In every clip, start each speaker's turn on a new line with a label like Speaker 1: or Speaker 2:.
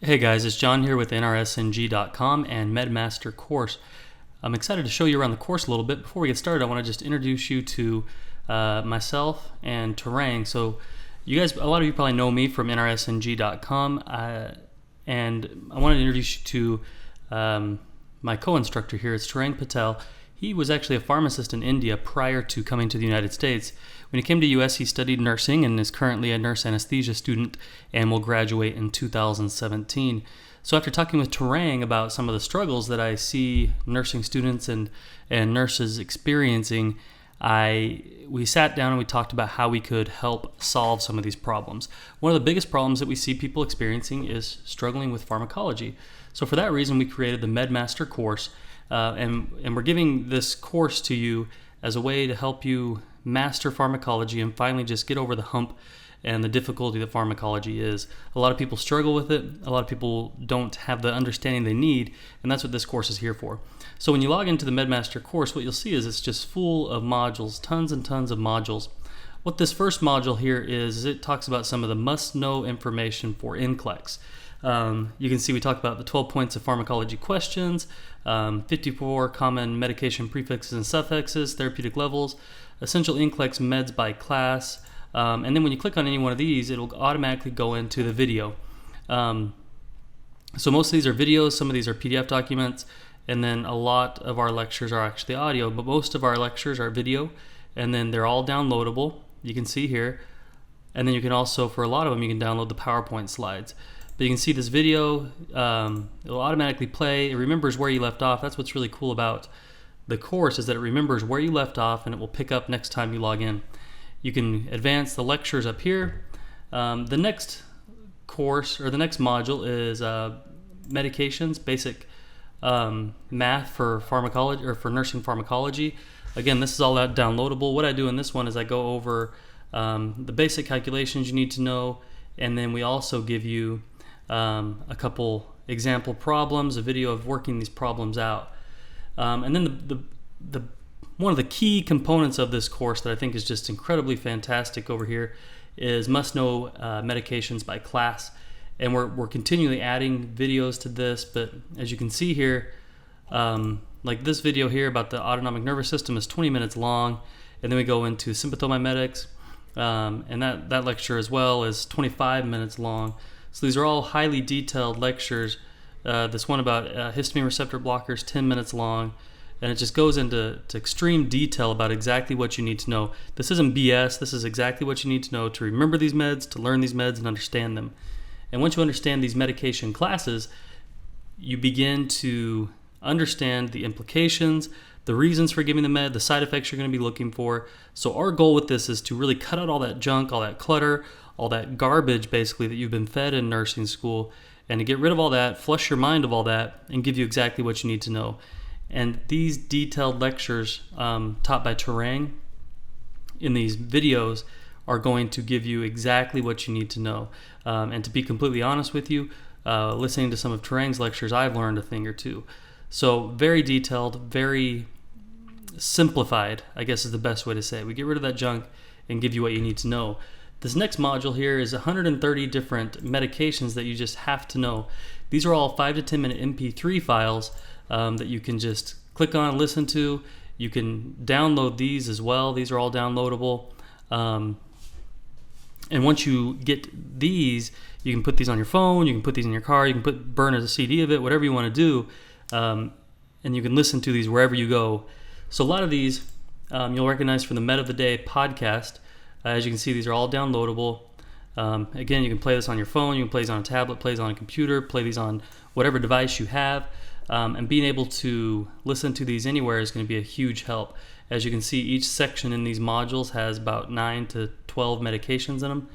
Speaker 1: Hey guys, it's John here with NRSNG.com and MedMaster course. I'm excited to show you around the course a little bit. Before we get started, I want to just introduce you to myself and Terang. So you guys, a lot of you probably know me from NRSNG.com, and I want to introduce you to my co-instructor here. It's Terang Patel. He was actually a pharmacist in India prior to coming to the United States. When he came to US, he studied nursing and is currently a nurse anesthesia student and will graduate in 2017. So after talking with Terang about some of the struggles that I see nursing students and nurses experiencing, we sat down and we talked about how we could help solve some of these problems. One of the biggest problems that we see people experiencing is struggling with pharmacology. So for that reason, we created the MedMaster course. And we're giving this course to you as a way to help you master pharmacology and finally just get over the hump and the difficulty that pharmacology is. A lot of people struggle with it. A lot of people don't have the understanding they need, and that's what this course is here for. So when you log into the MedMaster course, what you'll see is it's just full of modules, tons and tons of modules. What this first module here is it talks about some of the must-know information for NCLEX. You can see we talk about the 12 points of pharmacology questions, 54 common medication prefixes and suffixes, therapeutic levels, essential NCLEX meds by class, and then when you click on any one of these, it'll automatically go into the video. So most of these are videos, some of these are PDF documents, and then a lot of our lectures are actually audio, but most of our lectures are video, and then they're all downloadable. You can see here, and then you can also, for a lot of them, you can download the PowerPoint slides. But you can see this video, it'll automatically play. It remembers where you left off. That's what's really cool about the course, is that it remembers where you left off and it will pick up next time you log in. You can advance the lectures up here. The next course, or the next module, is medications, basic math for pharmacology, or for nursing pharmacology. Again, this is all downloadable. What I do in this one is I go over the basic calculations you need to know, and then we also give you a couple example problems, a video of working these problems out. And then the one of the key components of this course that I think is just incredibly fantastic over here is must-know medications by class. And we're continually adding videos to this, but as you can see here, like this video here about the autonomic nervous system is 20 minutes long, and then we go into sympathomimetics, and that lecture as well is 25 minutes long. So these are all highly detailed lectures. This one about histamine receptor blockers, 10 minutes long, and it just goes into extreme detail about exactly what you need to know. This isn't BS. This is exactly what you need to know to remember these meds, to learn these meds, and understand them. And once you understand these medication classes, you begin to understand the implications, the reasons for giving the med, the side effects you're going to be looking for. So our goal with this is to really cut out all that junk, all that clutter, all that garbage basically that you've been fed in nursing school, and to get rid of all that, flush your mind of all that, and give you exactly what you need to know. And these detailed lectures taught by Terang in these videos are going to give you exactly what you need to know. And to be completely honest with you, listening to some of Terang's lectures, I've learned a thing or two. So very detailed, very simplified, I guess is the best way to say it. We get rid of that junk and give you what you need to know. This next module here is 130 different medications that you just have to know. These are all 5 to 10 minute MP3 files that you can just click on, listen to. You can download these as well. These are all downloadable. And once you get these, you can put these on your phone, you can put these in your car, you can burn a CD of it, whatever you want to do. And you can listen to these wherever you go. So a lot of these you'll recognize from the Med of the Day podcast. As you can see, these are all downloadable. Again, you can play this on your phone, you can play these on a tablet, play these on a computer, play these on whatever device you have. And being able to listen to these anywhere is going to be a huge help. As you can see, each section in these modules has about 9 to 12 medications in them.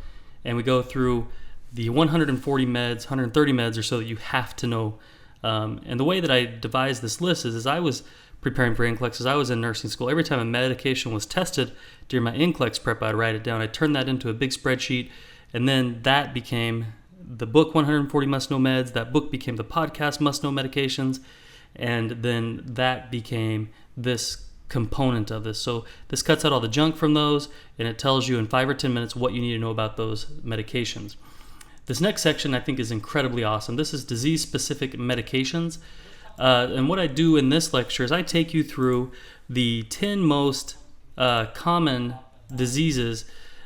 Speaker 1: And we go through the 140 meds, 130 meds or so that you have to know. And the way that I devised this list is, as I was preparing for NCLEX, as I was in nursing school, every time a medication was tested during my NCLEX prep, I'd write it down. I'd turn that into a big spreadsheet, and then that became the book 140 Must Know Meds. That book became the podcast Must Know Medications, and then that became this component of this. So this cuts out all the junk from those, and it tells you in 5 or 10 minutes what you need to know about those medications. This next section I think is incredibly awesome. This is disease-specific medications. And what I do in this lecture is I take you through the 10 most common diseases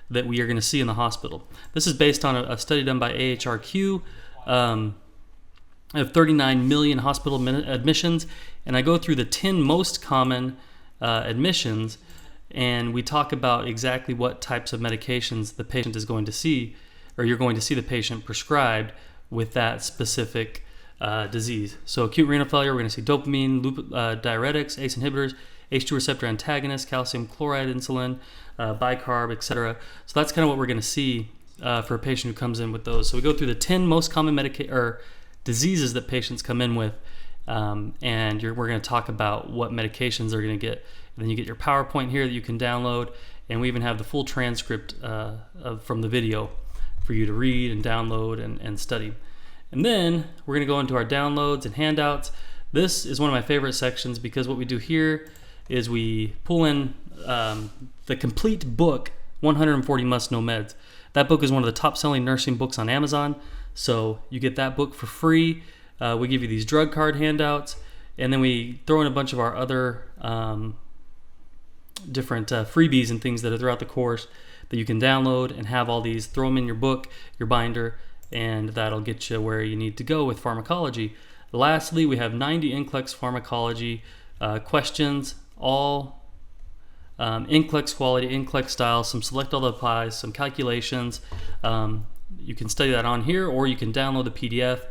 Speaker 1: that we are going to see in the hospital. This is based on a study done by AHRQ of 39 million hospital admissions, and I go through the 10 most common admissions, and we talk about exactly what types of medications the patient is going to see, or you're going to see the patient prescribed with that specific disease. So acute renal failure, we're going to see dopamine, diuretics, ACE inhibitors, H2 receptor antagonists, calcium chloride insulin, bicarb, etc. So that's kind of what we're going to see for a patient who comes in with those. So we go through the 10 most common diseases that patients come in with, and we're going to talk about what medications they're going to get. And then you get your PowerPoint here that you can download, and we even have the full transcript from the video for you to read and download and study. And then we're going to go into our downloads and handouts. This is one of my favorite sections because what we do here is we pull in the complete book, 140 Must Know Meds. That book is one of the top-selling nursing books on Amazon, so you get that book for free. We give you these drug card handouts, and then we throw in a bunch of our other different freebies and things that are throughout the course that you can download and have all these. Throw them in your book, your binder, and that'll get you where you need to go with pharmacology. Lastly, we have 90 NCLEX Pharmacology questions, all NCLEX quality, NCLEX style, some select all that applies, some calculations. You can study that on here, or you can download the PDF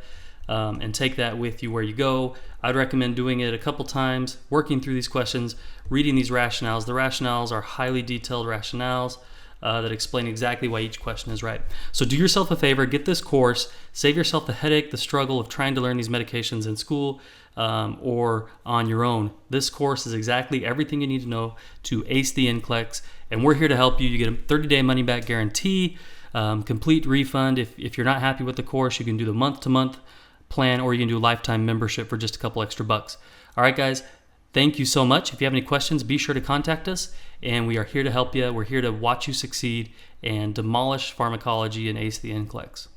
Speaker 1: and take that with you where you go. I'd recommend doing it a couple times, working through these questions, reading these rationales. The rationales are highly detailed rationales that explain exactly why each question is right. So do yourself a favor, get this course, save yourself the headache, the struggle of trying to learn these medications in school or on your own. This course is exactly everything you need to know to ace the NCLEX, and we're here to help you. You get a 30-day money-back guarantee, complete refund. If you're not happy with the course, you can do the month-to-month plan, or you can do a lifetime membership for just a couple extra bucks. All right, guys, thank you so much. If you have any questions, be sure to contact us, and we are here to help you. We're here to watch you succeed and demolish pharmacology and ace the NCLEX.